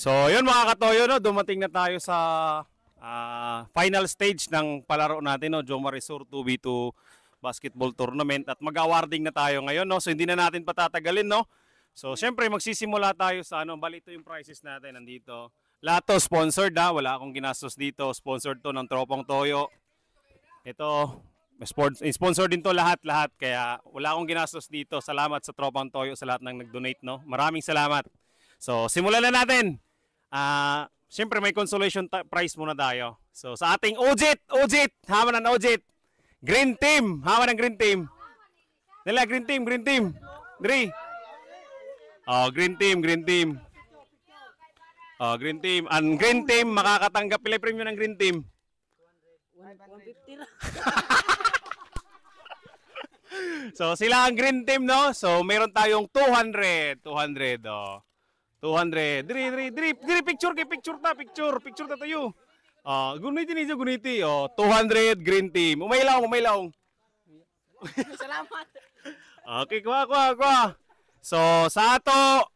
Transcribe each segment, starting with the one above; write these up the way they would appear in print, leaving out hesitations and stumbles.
So, yun mga katoyo, no, dumating na tayo sa final stage ng palaro natin, no, Jomar Resort 2v2 basketball tournament at mag-awarding na tayo ngayon, no. So, hindi na natin patatagalin, no. So, syempre magsisimula tayo sa bali ito yung prizes natin nandito. Lahat to sponsored, ha. Wala akong ginastos dito. Sponsored to ng Tropang Toyo. Ito, sponsor din to lahat. Kaya wala akong ginastos dito. Salamat sa Tropang Toyo sa lahat ng nag-donate, no. Maraming salamat. So, simulan na natin. Siyempre may consolation prize muna tayo. So, sa ating Ojit, hama ng Ojit. Green team, hama ng green team. Nila, green team. Dri. Oh, green team. Oh, green team. Ang green team, makakatanggap pila premium ng green team. 150 lang. So, sila ang green team, no? So, meron tayong 200. Oh. 200. Diri picture ta tayo. Guniti. Oh, 200 green team. Umaylaw. Salamat. Okay, kuha. So, sa ato,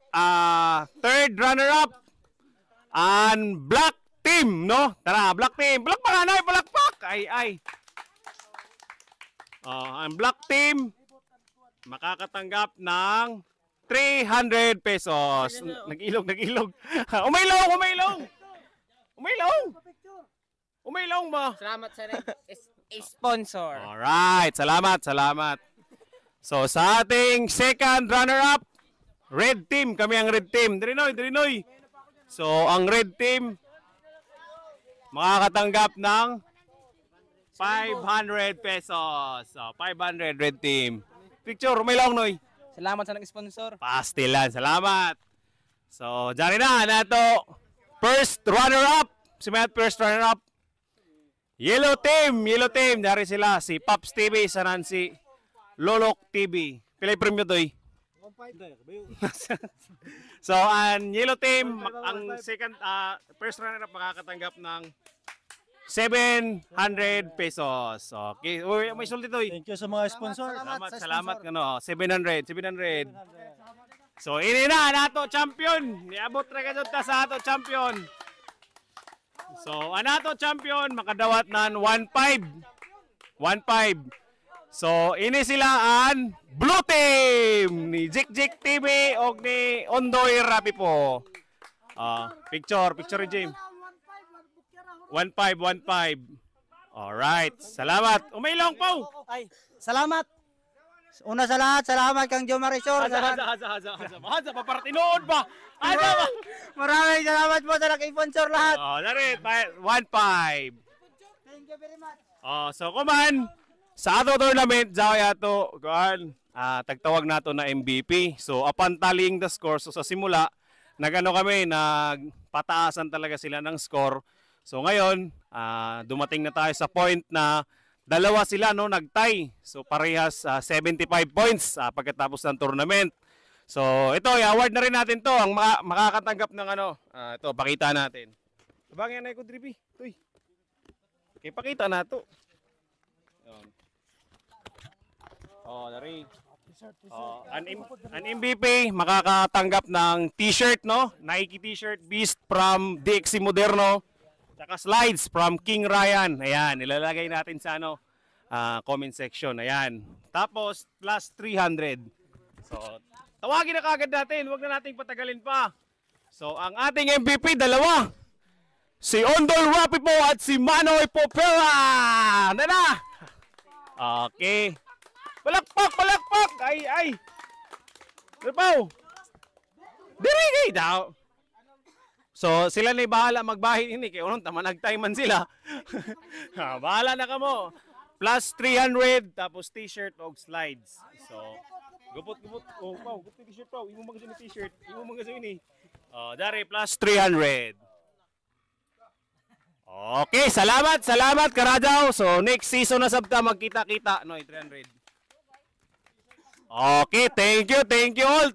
third runner-up, and black team, no? Tara, black team. Palakpak! Ay. Ang black team, makakatanggap ng 300 pesos. Nag-ilog. Umaylaw ba? Salamat sa sponsor. Alright, salamat. So, sa ating second runner-up, red team. Kami ang red team. Drinoy. So, ang red team, makakatanggap ng 500 pesos. So, 500 red team. Picture, umaylaw, Noy. Salamat sa nag-sponsor. Pastilan, salamat. So, dyan na to. First runner-up. First runner-up. Yellow team. Dari sila. Si Pops TV, sa Nancy. Lolok TV. Pilay premium to eh. So, ang yellow team, ang second, first runner-up makakatanggap ng 700 pesos. Okay. Uy, may sulti to eh. Thank you sa mga sponsor. Salamat. 700. So, ini na nato champion. Niabot ra gud ta sa ato champion. So, anato champion makadawat nan 1.5. So, ini sila ang blue team ni Jik TV o ni Ondoy Rapipo. Picture James. 1.5. Alright. Salamat. Umaylong po. Ay, salamat. Una sa lahat, salamat kang Jomar Resort. Haza, papartinood ba? Maraming salamat po sa nag-sponsor lahat. Dari, 1.5. Thank you very much. So, kuman, sa ato tournament, tagtawag nato na MVP. So, upon tallying the score, so sa simula, nagpataasan talaga sila ng score. So, ngayon, dumating na tayo sa point na dalawa sila, no, nag-tie. So, parehas 75 points pagkatapos ng tournament. So, ito, i-award na rin natin to. Ang makakatanggap ng ito, pakita natin. Sabang yan ko, Drippy. Uy. Okay, pakita na to. Dari. An MVP makakatanggap ng t-shirt, no? Nike t-shirt Beast from DXC Moderno. Tsaka slides from King Ryan. Ayan, ilalagay natin sa comment section. Ayan. Tapos plus 300. So, tawagin na kagad natin. Huwag na nating patagalin pa. So, ang ating MVP dalawa. Si Ondol Rapipo at si Manoy Popera. Nana. Okay. Palakpak! Ay! Ripaw! Diri daw! So, sila na bahala magbahin ini. Kaya unong tama nag-time man sila. Bahala na ka mo. Plus 300, tapos t-shirt o slides. So, gupot. Oh, wow, gupot t-shirt pa. Imo mga t-shirt. Imo mga ini. Dari, plus 300. Okay, salamat Karajaw. So, next season na sabta magkita-kita. No, 300. Okay, thank you all.